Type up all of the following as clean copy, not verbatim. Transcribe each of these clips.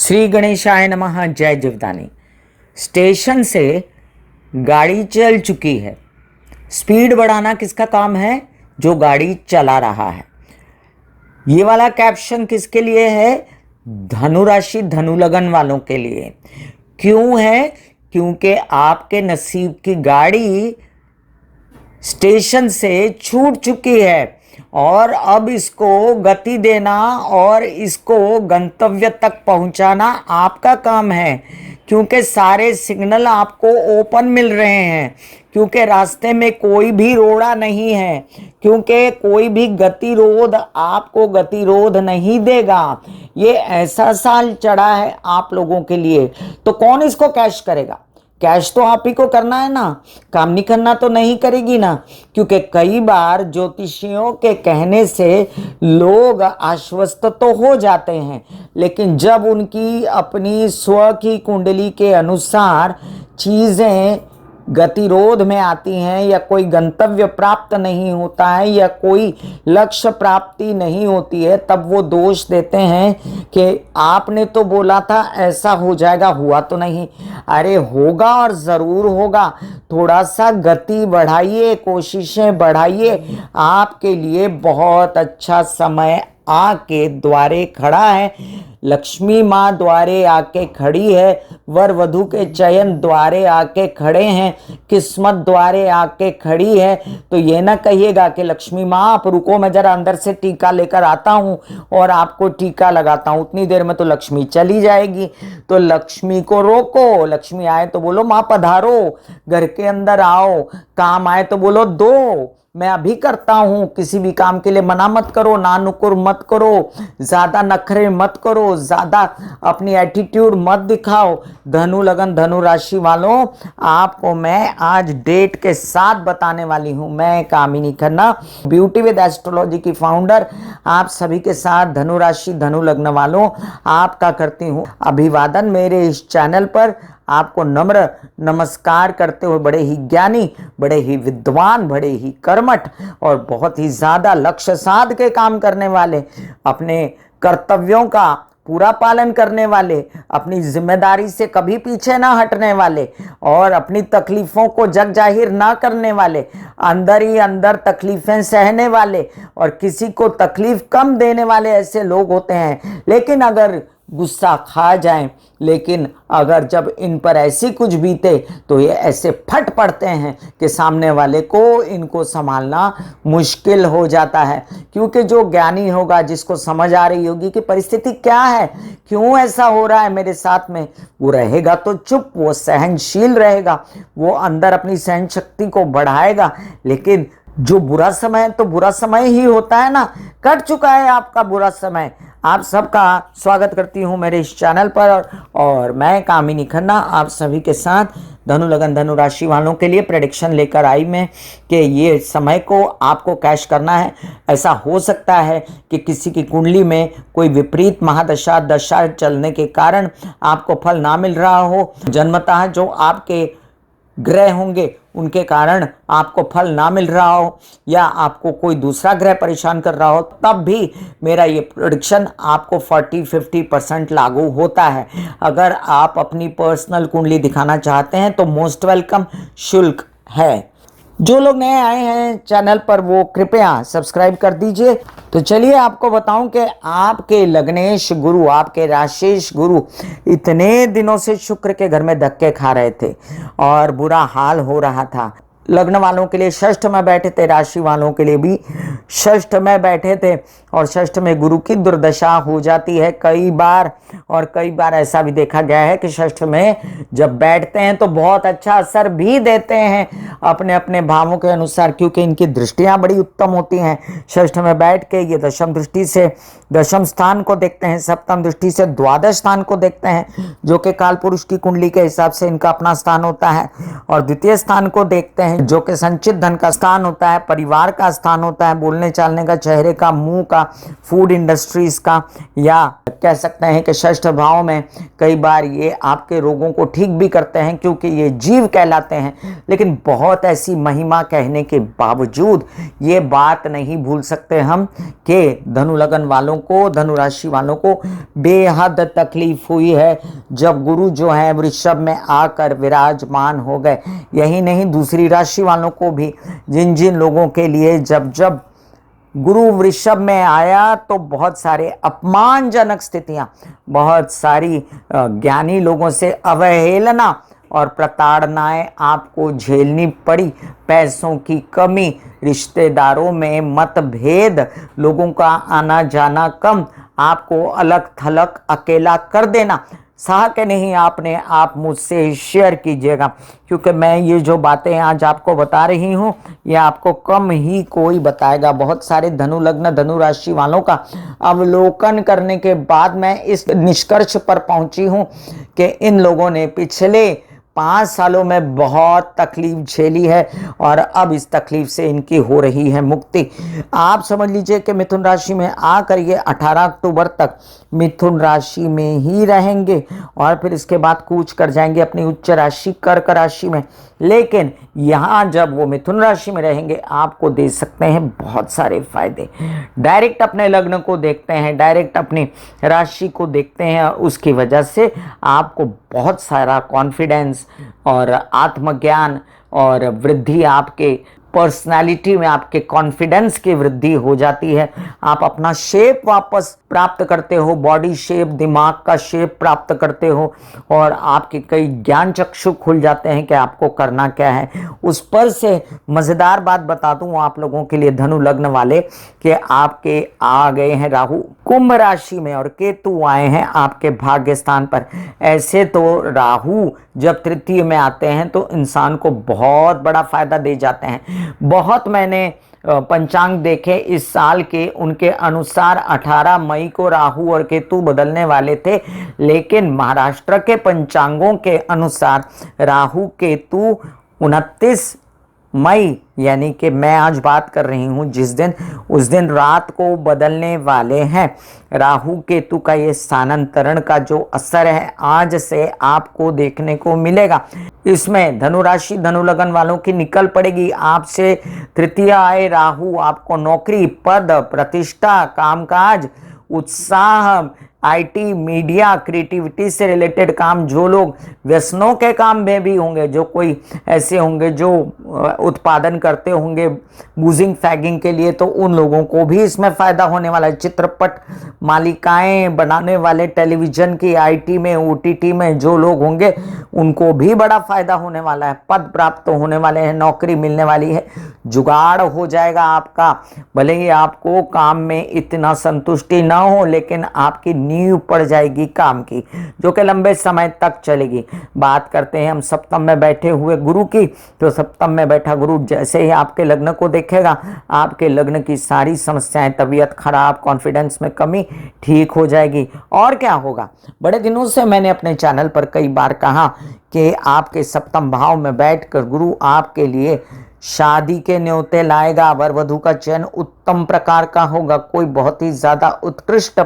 श्री गणेशाय नमः। जय जीवदानी। स्टेशन से गाड़ी चल चुकी है। स्पीड बढ़ाना किसका काम है? जो गाड़ी चला रहा है। ये वाला कैप्शन किसके लिए है? धनु राशि धनु लगन वालों के लिए। क्यों है? क्योंकि आपके नसीब की गाड़ी स्टेशन से छूट चुकी है और अब इसको गति देना और इसको गंतव्य तक पहुंचाना आपका काम है। क्योंकि सारे सिग्नल आपको ओपन मिल रहे हैं, क्योंकि रास्ते में कोई भी रोड़ा नहीं है, क्योंकि कोई भी गतिरोध आपको गतिरोध नहीं देगा। ये ऐसा साल चढ़ा है आप लोगों के लिए, तो कौन इसको कैश करेगा? कैश तो आप ही को करना है ना, काम नहीं करना तो नहीं करेगी ना। क्योंकि कई बार ज्योतिषियों के कहने से लोग आश्वस्त तो हो जाते हैं, लेकिन जब उनकी अपनी स्व की कुंडली के अनुसार चीज़ें गतिरोध में आती हैं या कोई गंतव्य प्राप्त नहीं होता है या कोई लक्ष्य प्राप्ति नहीं होती है, तब वो दोष देते हैं कि आपने तो बोला था ऐसा हो जाएगा, हुआ तो नहीं। अरे होगा और ज़रूर होगा। थोड़ा सा गति बढ़ाइए, कोशिशें बढ़ाइए। आपके लिए बहुत अच्छा समय आके द्वारे खड़ा है। लक्ष्मी माँ द्वारे आके खड़ी है, वर वधु के चयन द्वारे आके खड़े हैं, किस्मत द्वारे आके खड़ी है। तो ये ना कहिएगा कि लक्ष्मी माँ आप रुको, मैं जरा अंदर से टीका लेकर आता हूँ और आपको टीका लगाता हूँ, उतनी देर में तो लक्ष्मी चली जाएगी। तो लक्ष्मी को रोको। लक्ष्मी आए तो बोलो माँ पधारो, घर के अंदर आओ। काम आए तो बोलो दो, मैं अभी करता हूं। किसी भी काम के लिए मना मत करो, ना नुकुर मत करो, ज्यादा नखरे मत करो, ज्यादा अपनी एटीट्यूड मत दिखाओ। धनु लगन धनु राशि वालों, आपको मैं आज डेट के साथ बताने वाली हूं। मैं कामिनी खन्ना, ब्यूटी विद एस्ट्रोलॉजी की फाउंडर, आप सभी के साथ धनु राशि धनु लग्न वालों आपका करती हूं अभिवादन। मेरे इस चैनल पर आपको नम्र नमस्कार करते हुए, बड़े ही ज्ञानी, बड़े ही विद्वान, बड़े ही कर्मठ और बहुत ही ज्यादा लक्ष्य साध के काम करने वाले, अपने कर्तव्यों का पूरा पालन करने वाले, अपनी जिम्मेदारी से कभी पीछे ना हटने वाले और अपनी तकलीफों को जग जाहिर ना करने वाले, अंदर ही अंदर तकलीफें सहने वाले और किसी को तकलीफ कम देने वाले ऐसे लोग होते हैं। लेकिन अगर गुस्सा खा जाएं, लेकिन अगर जब इन पर ऐसी कुछ बीते तो ये ऐसे फट पड़ते हैं कि सामने वाले को इनको संभालना मुश्किल हो जाता है। क्योंकि जो ज्ञानी होगा, जिसको समझ आ रही होगी कि परिस्थिति क्या है, क्यों ऐसा हो रहा है मेरे साथ में, वो रहेगा तो चुप, वो सहनशील रहेगा, वो अंदर अपनी सहन शक्ति को बढ़ाएगा। लेकिन जो बुरा समय है तो बुरा समय ही होता है ना, कट चुका है आपका बुरा समय। आप सबका स्वागत करती हूँ मेरे इस चैनल पर और मैं कामिनी खन्ना आप सभी के साथ धनु लगन धनु राशि वालों के लिए प्रेडिक्शन लेकर आई मैं कि ये समय को आपको कैश करना है। ऐसा हो सकता है कि किसी की कुंडली में कोई विपरीत महादशा दशा चलने के कारण आपको फल ना मिल रहा हो, जन्मतः जो आपके ग्रह होंगे उनके कारण आपको फल ना मिल रहा हो, या आपको कोई दूसरा ग्रह परेशान कर रहा हो, तब भी मेरा ये प्रेडिक्शन आपको 40-50% लागू होता है। अगर आप अपनी पर्सनल कुंडली दिखाना चाहते हैं तो मोस्ट वेलकम, शुल्क है। जो लोग नए आए हैं चैनल पर वो कृपया सब्सक्राइब कर दीजिए। तो चलिए आपको बताऊं कि आपके लग्नेश गुरु, आपके राशिश गुरु इतने दिनों से शुक्र के घर में धक्के खा रहे थे और बुरा हाल हो रहा था। लग्न वालों के लिए षष्ठ में बैठे थे, राशि वालों के लिए भी षष्ठ में बैठे थे और षष्ठ में गुरु की दुर्दशा हो जाती है कई बार। और कई बार ऐसा भी देखा गया है कि षष्ठ में जब बैठते हैं तो बहुत अच्छा असर भी देते हैं अपने अपने भावों के अनुसार, क्योंकि इनकी दृष्टियां बड़ी उत्तम होती हैं। षष्ठ में बैठ के ये दशम दृष्टि से दशम स्थान को देखते हैं, सप्तम दृष्टि से द्वादश स्थान को देखते हैं, जो कि काल पुरुष की कुंडली के हिसाब से इनका अपना स्थान होता है, और द्वितीय स्थान को देखते हैं जो कि संचित धन का स्थान होता है, परिवार का स्थान होता है, बोलने चालने का, चेहरे का, मुंह का, फूड इंडस्ट्रीज का, या कह सकते हैं कि षष्ठ भाव में कई बार ये आपके रोगों को ठीक भी करते हैं, क्योंकि ये जीव कहलाते हैं। लेकिन बहुत ऐसी महिमा कहने के बावजूद ये बात नहीं भूल सकते हम कि धनु लगन वालों को, धनु राशि वालों को बेहद तकलीफ हुई है जब गुरु जो है वृषभ में आकर विराजमान हो गए। यही नहीं, दूसरी राशि वालों को भी, जिन जिन लोगों के लिए जब जब गुरु वृषभ में आया तो बहुत सारे अपमानजनक स्थितियां, बहुत सारी ज्ञानी लोगों से अवहेलना और प्रताड़नाएं आपको झेलनी पड़ी। पैसों की कमी, रिश्तेदारों में मतभेद, लोगों का आना जाना कम, आपको अलग थलग अकेला कर देना, सहा के नहीं आपने, आप मुझसे शेयर कीजिएगा, क्योंकि मैं ये जो बातें आज आपको बता रही हूँ ये आपको कम ही कोई बताएगा। बहुत सारे धनु लग्न, धनु राशि वालों का अवलोकन करने के बाद मैं इस निष्कर्ष पर पहुंची हूँ कि इन लोगों ने पिछले 5 सालों में बहुत तकलीफ झेली है और अब इस तकलीफ से इनकी हो रही है मुक्ति। आप समझ लीजिए कि मिथुन राशि में आकर ये 18 अक्टूबर तक मिथुन राशि में ही रहेंगे और फिर इसके बाद कूच कर जाएंगे अपनी उच्च राशि कर्क राशि में। लेकिन यहाँ जब वो मिथुन राशि में रहेंगे आपको दे सकते हैं बहुत सारे फायदे। डायरेक्ट अपने लग्न को देखते हैं, डायरेक्ट अपनी राशि को देखते हैं और उसकी वजह से आपको बहुत सारा कॉन्फिडेंस और आत्मज्ञान और वृद्धि, आपके पर्सनालिटी में आपके कॉन्फिडेंस की वृद्धि हो जाती है। आप अपना शेप वापस प्राप्त करते हो, बॉडी शेप, दिमाग का शेप प्राप्त करते हो और आपके कई ज्ञान चक्षु खुल जाते हैं कि आपको करना क्या है। उस पर से मज़ेदार बात बता दूं आप लोगों के लिए, धनु लग्न वाले, कि आपके आ गए हैं राहु कुंभ राशि में और केतु आए हैं आपके भाग्य स्थान पर। ऐसे तो राहु जब तृतीय में आते हैं तो इंसान को बहुत बड़ा फायदा दे जाते हैं। बहुत मैंने पंचांग देखे इस साल के, उनके अनुसार 18 मई को राहु और केतु बदलने वाले थे, लेकिन महाराष्ट्र के पंचांगों के अनुसार राहु केतु 29 मई, यानी कि मैं आज बात कर रही हूं जिस दिन, उस दिन रात को बदलने वाले हैं। राहु केतु का ये स्थानांतरण का जो असर है आज से आपको देखने को मिलेगा। इसमें धनु राशि, धनु लगन वालों की निकल पड़ेगी। आपसे तृतीय आए राहु आपको नौकरी, पद, प्रतिष्ठा, कामकाज, उत्साह, आईटी, मीडिया, क्रिएटिविटी से रिलेटेड काम, जो लोग व्यसनों के काम में भी होंगे, जो कोई ऐसे होंगे जो उत्पादन करते होंगे बूजिंग फैगिंग के लिए, तो उन लोगों को भी इसमें फ़ायदा होने वाला है। चित्रपट मालिकाएं बनाने वाले, टेलीविज़न की आईटी में, ओटीटी में जो लोग होंगे उनको भी बड़ा फ़ायदा होने वाला है। पद प्राप्त होने वाले हैं, नौकरी मिलने वाली है, जुगाड़ हो जाएगा आपका। भले ही आपको काम में इतना संतुष्टि ना हो, लेकिन आपकी नींव पड़ जाएगी काम की, जो कि लंबे समय तक चलेगी। बात करते हैं हम सप्तम में बैठे हुए गुरु की, तो सप्तम में बैठा गुरु जैसे ही आपके लग्न को देखेगा, आपके लग्न की सारी समस्याएं, तबीयत खराब, कॉन्फिडेंस में कमी ठीक हो जाएगी। और क्या होगा, बड़े दिनों से मैंने अपने चैनल पर कई बार कहा कि आपके सप्तम भाव में बैठकर गुरु आपके लिए शादी के न्योते लाएगा, वर वधू का चयन उत्तम प्रकार का होगा, कोई बहुत ही ज़्यादा उत्कृष्ट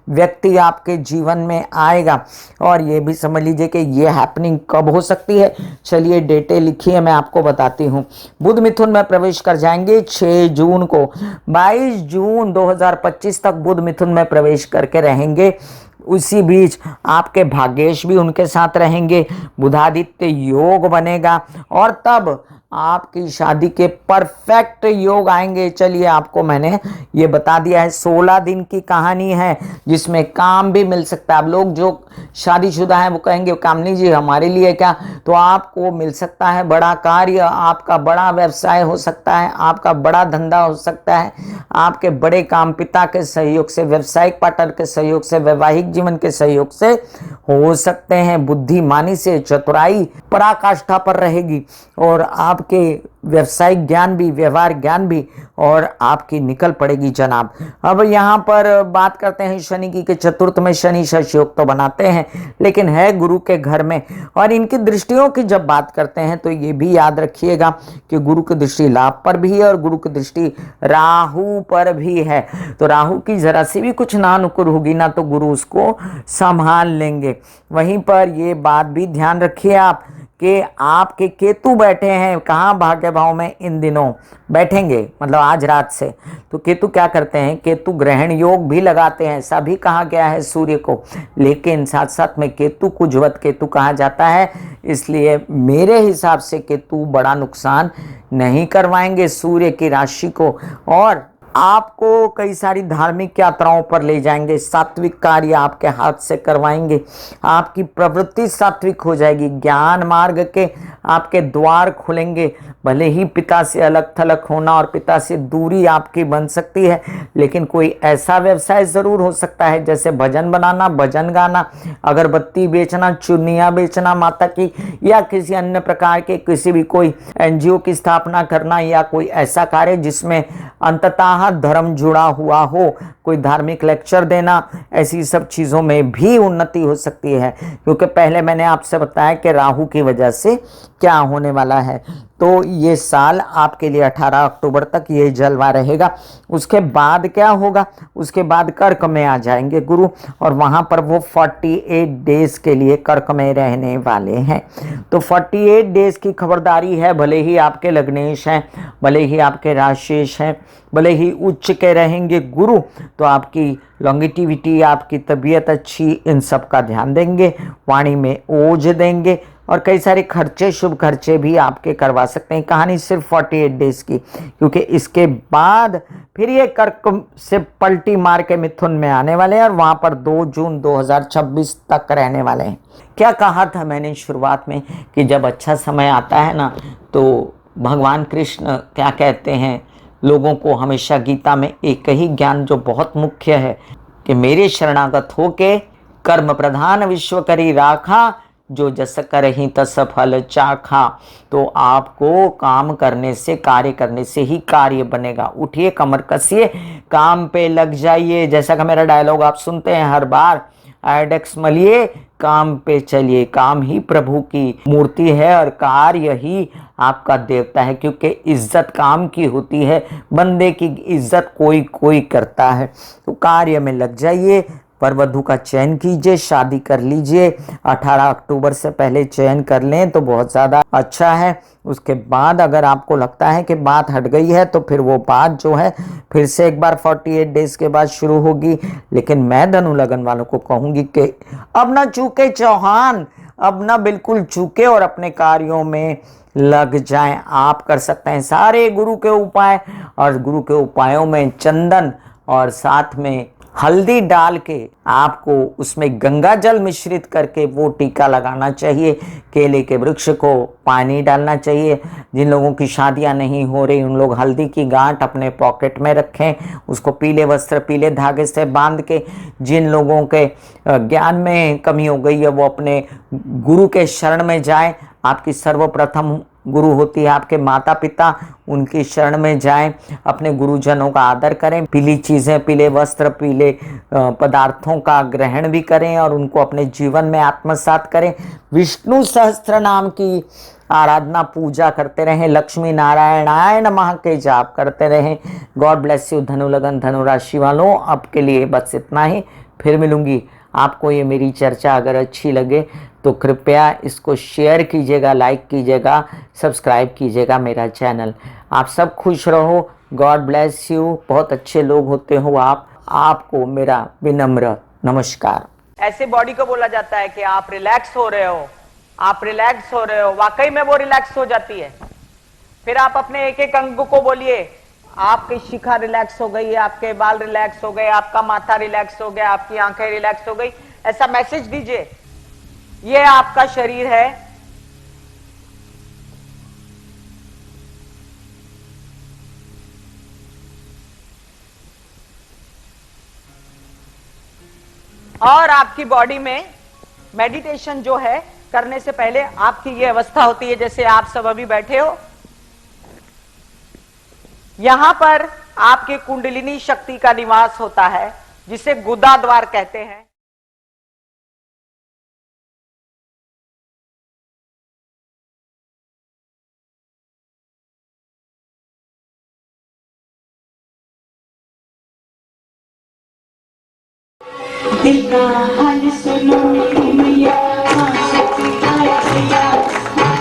व्यक्ति आपके जीवन में आएगा। और ये भी समझ लीजिए कि ये हैपनिंग कब हो सकती है, चलिए डेटें लिखिए, मैं आपको बताती हूँ। बुध मिथुन में प्रवेश कर जाएंगे 6 जून को, 22 जून 2025 तक बुध मिथुन में प्रवेश करके रहेंगे। उसी बीच आपके भाग्येश भी उनके साथ रहेंगे, बुधादित्य योग बनेगा और तब आपकी शादी के परफेक्ट योग आएंगे। चलिए आपको मैंने ये बता दिया है, 16 दिन की कहानी है जिसमें काम भी मिल सकता है। अब लोग जो शादीशुदा हैं वो कहेंगे कामनी जी हमारे लिए क्या, तो आपको मिल सकता है बड़ा कार्य, आपका बड़ा व्यवसाय हो सकता है, आपका बड़ा धंधा हो सकता है, आपके बड़े काम पिता के सहयोग से, व्यवसायिक पार्टनर के सहयोग से, वैवाहिक जीवन के सहयोग से हो सकते हैं। बुद्धिमानी से, चतुराई पराकाष्ठा पर रहेगी और आपके व्यवसायिक ज्ञान भी, व्यवहार ज्ञान भी, और आपकी निकल पड़ेगी जनाब। अब यहाँ पर बात करते हैं शनि की, कि चतुर्थ में शनि शश योग तो बनाते हैं लेकिन है गुरु के घर में। और इनकी दृष्टियों की जब बात करते हैं तो ये भी याद रखिएगा कि गुरु की दृष्टि लाभ पर भी है और गुरु की दृष्टि राहु पर भी है। तो राहु की जरा सी भी कुछ नानुकुर होगी ना तो गुरु उसको संभाल लेंगे। वहीं पर ये बात भी ध्यान रखिए आप कि आपके केतु बैठे हैं कहाँ, भाग्य भाव में इन दिनों बैठेंगे, मतलब आज रात से। तो केतु क्या करते हैं, केतु ग्रहण योग भी लगाते हैं, ऐसा भी कहा गया है सूर्य को, लेकिन साथ साथ में केतु कुजवत केतु कहा जाता है। इसलिए मेरे हिसाब से केतु बड़ा नुकसान नहीं करवाएंगे सूर्य की राशि को, और आपको कई सारी धार्मिक यात्राओं पर ले जाएंगे, सात्विक कार्य आपके हाथ से करवाएंगे, आपकी प्रवृत्ति सात्विक हो जाएगी, ज्ञान मार्ग के आपके द्वार खुलेंगे। भले ही पिता से अलग थलग होना और पिता से दूरी आपकी बन सकती है, लेकिन कोई ऐसा व्यवसाय जरूर हो सकता है जैसे भजन बनाना, भजन गाना, अगरबत्ती बेचना, चुन्नियाँ बेचना माता की, या किसी अन्य प्रकार के किसी भी कोई एनजीओ की स्थापना करना, या कोई ऐसा कार्य जिसमें अंततः धर्म जुड़ा हुआ हो, कोई धार्मिक लेक्चर देना, ऐसी सब चीजों में भी उन्नति हो सकती है। क्योंकि पहले मैंने आपसे बताया कि राहु की वजह से क्या होने वाला है। तो ये साल आपके लिए 18 अक्टूबर तक ये जलवा रहेगा। उसके बाद क्या होगा, उसके बाद कर्क में आ जाएंगे गुरु, और वहां पर वो 48 डेज के लिए कर्क में रहने वाले हैं। तो 48 डेज की खबरदारी है, भले ही आपके लग्नेश हैं, भले ही आपके राशिश हैं, भले ही उच्च के रहेंगे गुरु, तो आपकी लॉन्गिटिविटी, आपकी तबीयत अच्छी, इन सब का ध्यान देंगे, वाणी में ओज देंगे, और कई सारे खर्चे, शुभ खर्चे भी आपके करवा सकते हैं। कहानी सिर्फ 48 डेज की, क्योंकि इसके बाद फिर ये कर्क से पलटी मार के मिथुन में आने वाले हैं, और वहां पर 2 जून 2026 तक रहने वाले हैं। क्या कहा था मैंने शुरुआत में कि जब अच्छा समय आता है ना, तो भगवान कृष्ण क्या कहते हैं लोगों को, हमेशा गीता में एक ही ज्ञान जो बहुत मुख्य है कि मेरे शरणागत होके कर्म प्रधान विश्व करी राखा, जो जस करहि तस फल चाखा। तो आपको काम करने से, कार्य करने से ही कार्य बनेगा। उठिए, कमर कसिए, काम पे लग जाइए। जैसा कि मेरा डायलॉग आप सुनते हैं हर बार, आइडेक्स मलिए, काम पे चलिए। काम ही प्रभु की मूर्ति है और कार्य ही आपका देवता है, क्योंकि इज्जत काम की होती है, बंदे की इज्जत कोई कोई करता है। तो कार्य में लग जाइए, वर वधू का चयन कीजिए, शादी कर लीजिए। 18 अक्टूबर से पहले चयन कर लें तो बहुत ज़्यादा अच्छा है। उसके बाद अगर आपको लगता है कि बात हट गई है, तो फिर वो बात जो है फिर से एक बार 48 डेज के बाद शुरू होगी। लेकिन मैं धनु लगन वालों को कहूँगी कि अब ना चूके चौहान, अब ना बिल्कुल चूके, और अपने कार्यों में लग जाएं। आप कर सकते हैं सारे गुरु के उपाय, और गुरु के उपायों में चंदन और साथ में हल्दी डाल के आपको उसमें गंगा जल मिश्रित करके वो टीका लगाना चाहिए। केले के वृक्ष को पानी डालना चाहिए। जिन लोगों की शादियां नहीं हो रही, उन लोग हल्दी की गांठ अपने पॉकेट में रखें, उसको पीले वस्त्र, पीले धागे से बांध के। जिन लोगों के ज्ञान में कमी हो गई है, वो अपने गुरु के शरण में जाएं। आपकी सर्वप्रथम गुरु होती है आपके माता पिता, उनकी शरण में जाएं, अपने गुरुजनों का आदर करें, पीली चीज़ें, पीले वस्त्र, पीले पदार्थों का ग्रहण भी करें और उनको अपने जीवन में आत्मसात करें। विष्णु सहस्त्र नाम की आराधना पूजा करते रहें, लक्ष्मी नारायणाय नमः के जाप करते रहें। गॉड ब्लेस यू धनु लगन धनु राशि वालों। अब के लिए बस इतना ही, फिर मिलूंगी। आपको ये मेरी चर्चा अगर अच्छी लगे तो कृपया इसको शेयर कीजिएगा, लाइक कीजिएगा, सब्सक्राइब कीजिएगा मेरा चैनल। आप सब खुश रहो। God bless you. बहुत अच्छे लोग होते हो आप। आपको मेरा विनम्र नमस्कार। ऐसे बॉडी को बोला जाता है कि आप रिलैक्स हो रहे हो, आप रिलैक्स हो रहे हो। वाकई में वो रिलैक्स हो जाती है। फिर आप अपने एक एक अंग को बोलिए, आपकी शिखा रिलैक्स हो गई, आपके बाल रिलैक्स हो गए, आपका माथा रिलैक्स हो गया, आपकी आंखें रिलैक्स हो गई। ऐसा मैसेज दीजिए, ये आपका शरीर है। और आपकी बॉडी में मेडिटेशन जो है करने से पहले आपकी ये अवस्था होती है, जैसे आप सब अभी बैठे हो। यहां पर आपके कुंडलिनी शक्ति का निवास होता है, जिसे गुदा द्वार कहते हैं। दिल का हाल सुनो मेरी मैया, सच्ची मैया।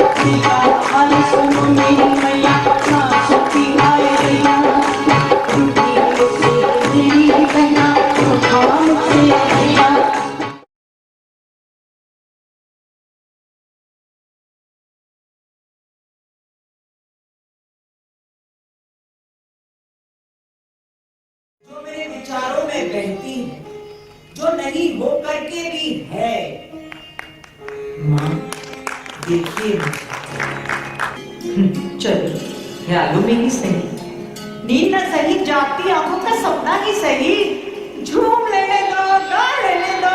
जो मेरे विचारों में बहती है, जो नहीं हो करके भी है। माँ देखिए चलो ख्यालों में ही सही, नींद न सही, जागती आंखों का सपना ही सही, झूम लेने दो, गा लेने दो,